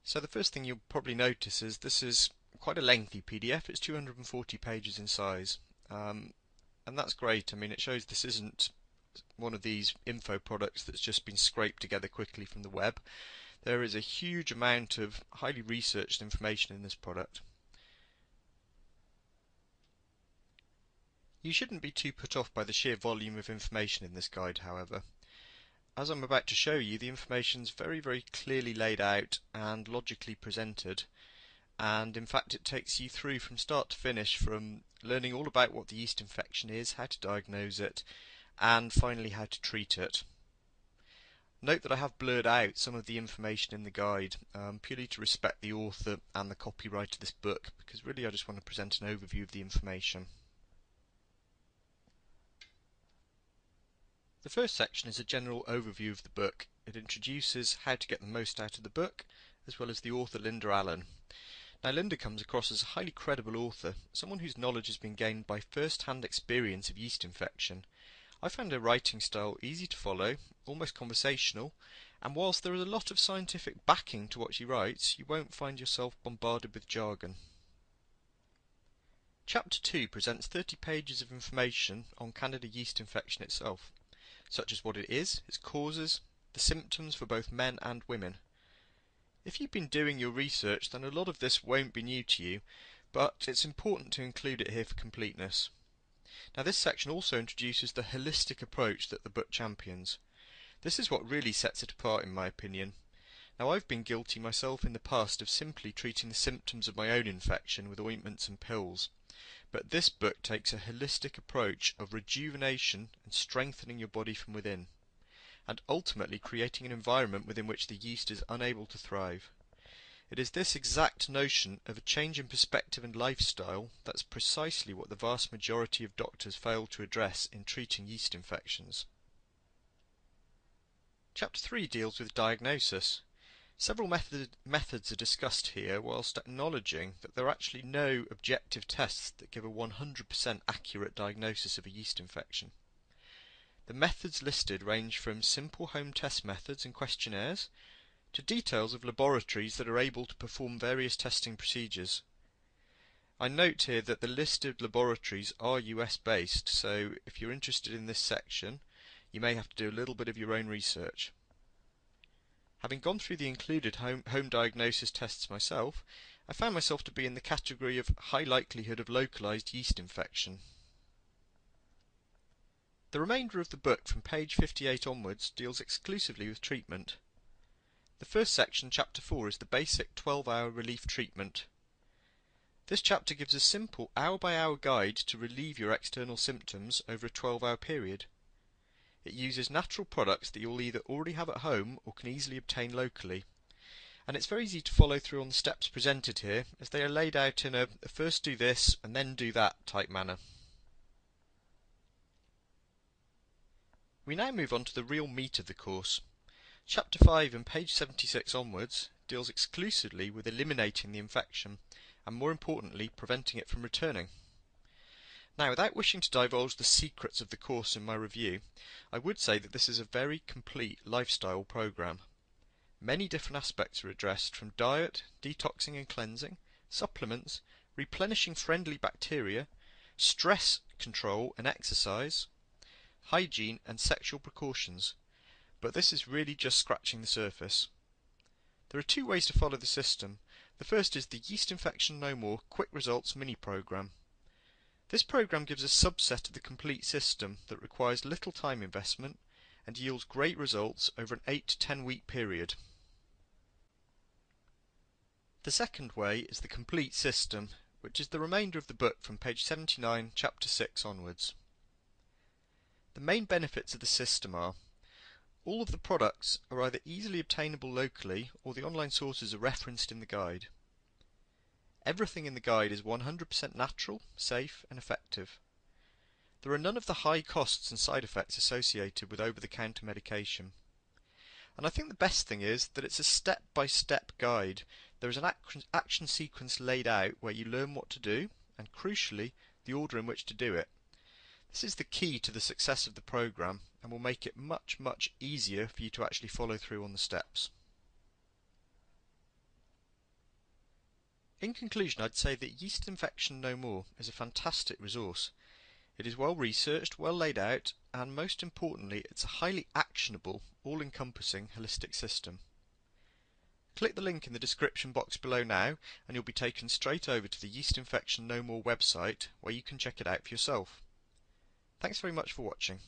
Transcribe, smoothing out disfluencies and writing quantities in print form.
So the first thing you'll probably notice is this is quite a lengthy PDF. It's 240 pages in size, and that's great. I mean, it shows this isn't one of these info products that's just been scraped together quickly from the web. There is a huge amount of highly researched information in this product. You shouldn't be too put off by the sheer volume of information in this guide, however. As I'm about to show you, the information is very clearly laid out and logically presented, and in fact it takes you through from start to finish, from learning all about what the yeast infection is, how to diagnose it, and finally how to treat it. Note that I have blurred out some of the information in the guide, purely to respect the author and the copyright of this book, because really I just want to present an overview of the information. The first section is a general overview of the book. It introduces how to get the most out of the book, as well as the author Linda Allen. Now, Linda comes across as a highly credible author, someone whose knowledge has been gained by first-hand experience of yeast infection. I found her writing style easy to follow, almost conversational, and whilst there is a lot of scientific backing to what she writes, you won't find yourself bombarded with jargon. Chapter 2 presents 30 pages of information on Candida yeast infection itself, such as what it is, its causes, the symptoms for both men and women. If you've been doing your research, then a lot of this won't be new to you, but it's important to include it here for completeness. Now, this section also introduces the holistic approach that the book champions. This is what really sets it apart, in my opinion. Now, I've been guilty myself in the past of simply treating the symptoms of my own infection with ointments and pills, but this book takes a holistic approach of rejuvenation and strengthening your body from within, and ultimately creating an environment within which the yeast is unable to thrive. It is this exact notion of a change in perspective and lifestyle that's precisely what the vast majority of doctors fail to address in treating yeast infections. Chapter 3 deals with diagnosis. Several methods are discussed here, whilst acknowledging that there are actually no objective tests that give a 100% accurate diagnosis of a yeast infection. The methods listed range from simple home test methods and questionnaires to details of laboratories that are able to perform various testing procedures. I note here that the listed laboratories are US based, so if you're interested in this section, you may have to do a little bit of your own research. Having gone through the included home diagnosis tests myself, I found myself to be in the category of high likelihood of localized yeast infection. The remainder of the book from page 58 onwards deals exclusively with treatment. The first section, chapter 4, is the basic 12-hour relief treatment. This chapter gives a simple hour-by-hour guide to relieve your external symptoms over a 12-hour period. It uses natural products that you'll either already have at home or can easily obtain locally. And it's very easy to follow through on the steps presented here, as they are laid out in a first do this and then do that type manner. We now move on to the real meat of the course. Chapter 5 and page 76 onwards deals exclusively with eliminating the infection, and more importantly, preventing it from returning. Now, without wishing to divulge the secrets of the course in my review, I would say that this is a very complete lifestyle program. Many different aspects are addressed, from diet, detoxing and cleansing, supplements, replenishing friendly bacteria, stress control and exercise, hygiene and sexual precautions. But this is really just scratching the surface. There are two ways to follow the system. The first is the Yeast Infection No More Quick Results mini program. This program gives a subset of the complete system that requires little time investment and yields great results over an 8 to 10 week period. The second way is the complete system, which is the remainder of the book from page 79, chapter 6 onwards. The main benefits of the system are: all of the products are either easily obtainable locally, or the online sources are referenced in the guide. Everything in the guide is 100% natural, safe and effective. There are none of the high costs and side effects associated with over-the-counter medication. And I think the best thing is that it's a step-by-step guide. There is an action sequence laid out where you learn what to do, and crucially, the order in which to do it. This is the key to the success of the program, and will make it much easier for you to actually follow through on the steps. In conclusion, I'd say that Yeast Infection No More is a fantastic resource. It is well researched, well laid out, and most importantly, it's a highly actionable, all-encompassing holistic system. Click the link in the description box below now and you'll be taken straight over to the Yeast Infection No More website where you can check it out for yourself. Thanks very much for watching.